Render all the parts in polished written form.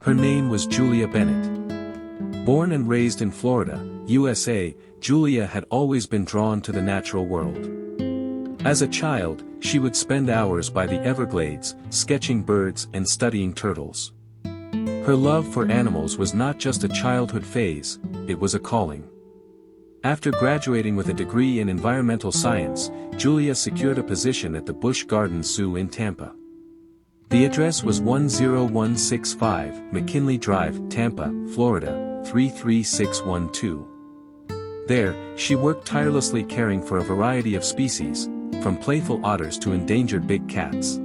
Her name was Julia Bennett. Born and raised in Florida, USA, Julia had always been drawn to the natural world. As a child, she would spend hours by the Everglades, sketching birds and studying turtles. Her love for animals was not just a childhood phase, it was a calling. After graduating with a degree in environmental science, Julia secured a position at the Busch Gardens Zoo in Tampa. The address was 10165 McKinley Drive, Tampa, Florida, 33612. There, she worked tirelessly caring for a variety of species, from playful otters to endangered big cats.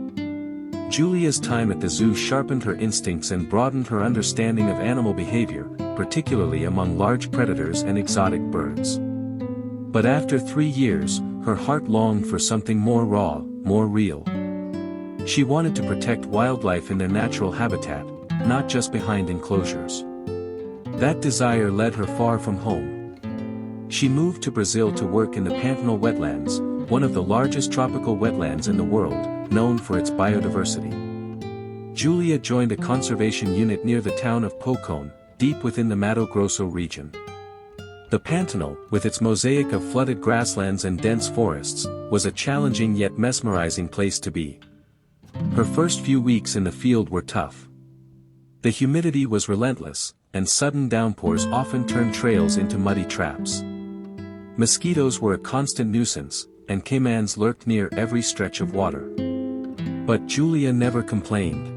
Julia's time at the zoo sharpened her instincts and broadened her understanding of animal behavior, particularly among large predators and exotic birds. But after 3 years, her heart longed for something more raw, more real. She wanted to protect wildlife in their natural habitat, not just behind enclosures. That desire led her far from home. She moved to Brazil to work in the Pantanel wetlands, one of the largest tropical wetlands in the world, known for its biodiversity. Julia joined a conservation unit near the town of Poaching, deep within the Mato Grosso region. The Pantanel, with its mosaic of flooded grasslands and dense forests, was a challenging yet mesmerizing place to be. Her first few weeks in the field were tough. The humidity was relentless, and sudden downpours often turned trails into muddy traps. Mosquitoes were a constant nuisance, and caimans lurked near every stretch of water. But Julia never complained.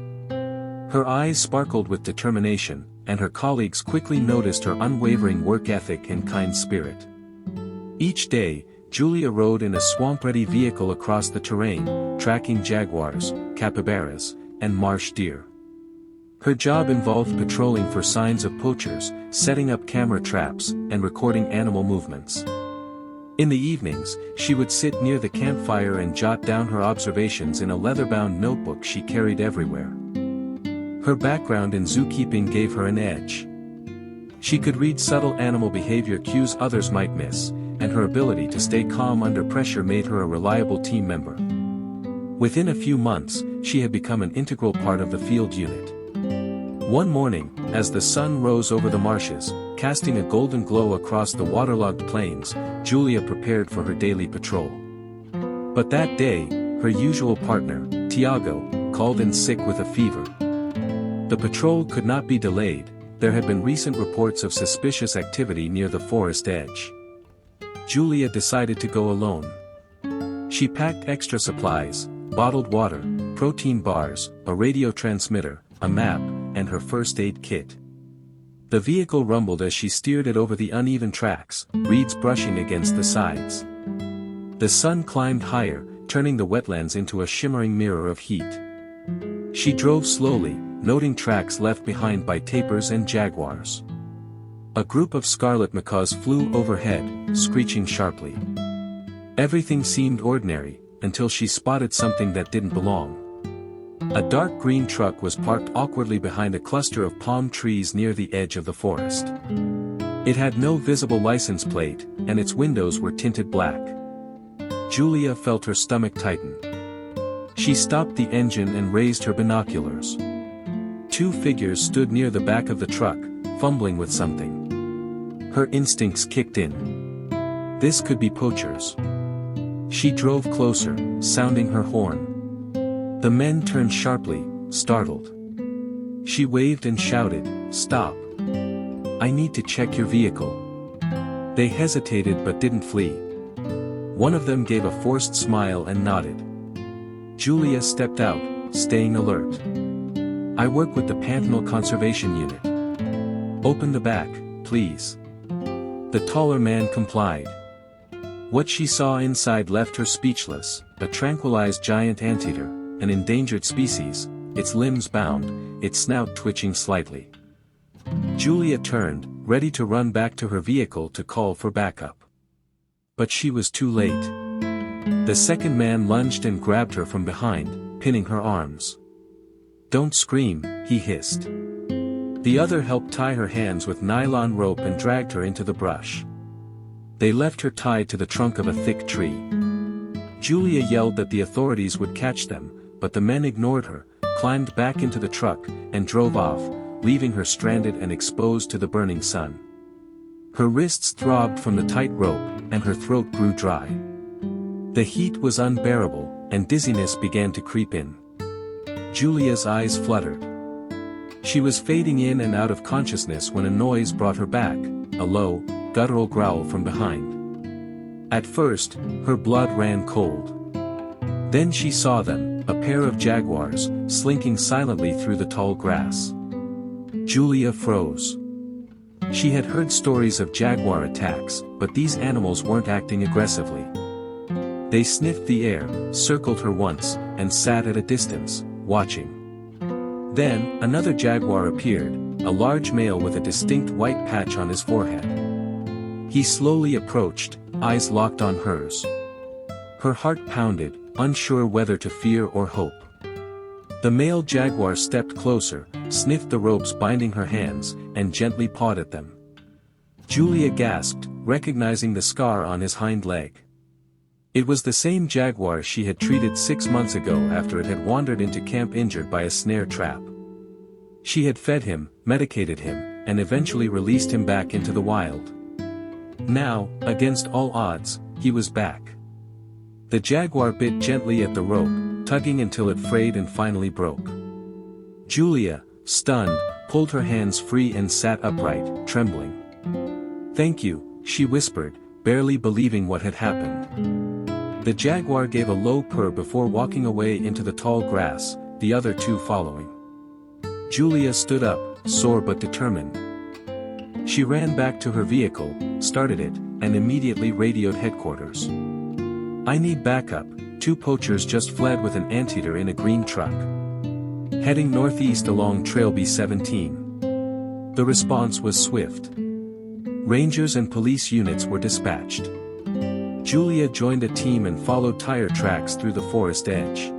Her eyes sparkled with determination, and her colleagues quickly noticed her unwavering work ethic and kind spirit. Each day, Julia rode in a swamp-ready vehicle across the terrain, tracking jaguars, capybaras, and marsh deer. Her job involved patrolling for signs of poachers, setting up camera traps, and recording animal movements. In the evenings, she would sit near the campfire and jot down her observations in a leather-bound notebook she carried everywhere. Her background in zookeeping gave her an edge. She could read subtle animal behavior cues others might miss, and her ability to stay calm under pressure made her a reliable team member. Within a few months, she had become an integral part of the field unit. One morning, as the sun rose over the marshes, casting a golden glow across the waterlogged plains, Julia prepared for her daily patrol. But that day, her usual partner, Tiago, called in sick with a fever. The patrol could not be delayed. There had been recent reports of suspicious activity near the forest edge. Julia decided to go alone. She packed extra supplies, bottled water, protein bars, a radio transmitter, a map, and her first aid kit. The vehicle rumbled as she steered it over the uneven tracks, reeds brushing against the sides. The sun climbed higher, turning the wetlands into a shimmering mirror of heat. She drove slowly, noting tracks left behind by tapirs and jaguars. A group of scarlet macaws flew overhead, screeching sharply. Everything seemed ordinary, until she spotted something that didn't belong. A dark green truck was parked awkwardly behind a cluster of palm trees near the edge of the forest. It had no visible license plate, and its windows were tinted black. Julia felt her stomach tighten. She stopped the engine and raised her binoculars. 2 figures stood near the back of the truck, fumbling with something. Her instincts kicked in. This could be poachers. She drove closer, sounding her horn. The men turned sharply, startled. She waved and shouted, "Stop! I need to check your vehicle." They hesitated but didn't flee. One of them gave a forced smile and nodded. Julia stepped out, staying alert. "I work with the Pantanel Conservation Unit. Open the back, please." The taller man complied. What she saw inside left her speechless: a tranquilized giant anteater, an endangered species, its limbs bound, its snout twitching slightly. Julia turned, ready to run back to her vehicle to call for backup. But she was too late. The second man lunged and grabbed her from behind, pinning her arms. "Don't scream," he hissed. The other helped tie her hands with nylon rope and dragged her into the brush. They left her tied to the trunk of a thick tree. Julia yelled that the authorities would catch them, but the men ignored her, climbed back into the truck, and drove off, leaving her stranded and exposed to the burning sun. Her wrists throbbed from the tight rope, and her throat grew dry. The heat was unbearable, and dizziness began to creep in. Julia's eyes fluttered. She was fading in and out of consciousness when a noise brought her back, a low, guttural growl from behind. At first, her blood ran cold. Then she saw them, a pair of jaguars, slinking silently through the tall grass. Julia froze. She had heard stories of jaguar attacks, but these animals weren't acting aggressively. They sniffed the air, circled her once, and sat at a distance, watching. Then, another jaguar appeared, a large male with a distinct white patch on his forehead. He slowly approached, eyes locked on hers. Her heart pounded, unsure whether to fear or hope. The male jaguar stepped closer, sniffed the ropes binding her hands, and gently pawed at them. Julia gasped, recognizing the scar on his hind leg. It was the same jaguar she had treated 6 months ago after it had wandered into camp injured by a snare trap. She had fed him, medicated him, and eventually released him back into the wild. Now, against all odds, he was back. The jaguar bit gently at the rope, tugging until it frayed and finally broke. Julia, stunned, pulled her hands free and sat upright, trembling. "Thank you," she whispered, barely believing what had happened. The jaguar gave a low purr before walking away into the tall grass, the other two following. Julia stood up, sore but determined. She ran back to her vehicle, started it, and immediately radioed headquarters. "I need backup, 2 poachers just fled with an anteater in a green truck. Heading northeast along Trail B17. The response was swift. Rangers and police units were dispatched. Julia joined a team and followed tire tracks through the forest edge.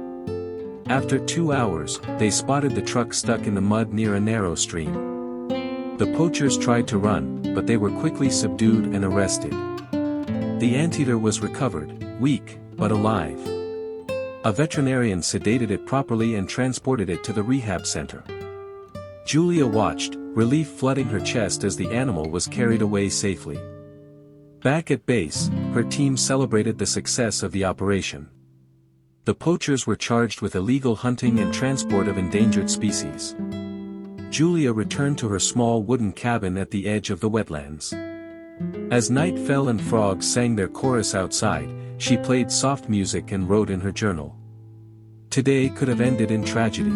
After 2 hours, they spotted the truck stuck in the mud near a narrow stream. The poachers tried to run, but they were quickly subdued and arrested. The anteater was recovered, weak, but alive. A veterinarian sedated it properly and transported it to the rehab center. Julia watched, relief flooding her chest as the animal was carried away safely. Back at base, her team celebrated the success of the operation. The poachers were charged with illegal hunting and transport of endangered species. Julia returned to her small wooden cabin at the edge of the wetlands. As night fell and frogs sang their chorus outside, she played soft music and wrote in her journal. Today could have ended in tragedy.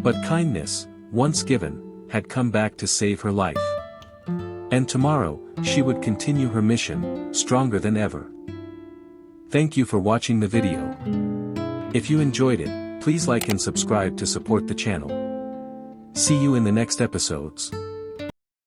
But kindness, once given, had come back to save her life. And tomorrow, she would continue her mission, stronger than ever. Thank you for watching the video. If you enjoyed it, please like and subscribe to support the channel. See you in the next episodes.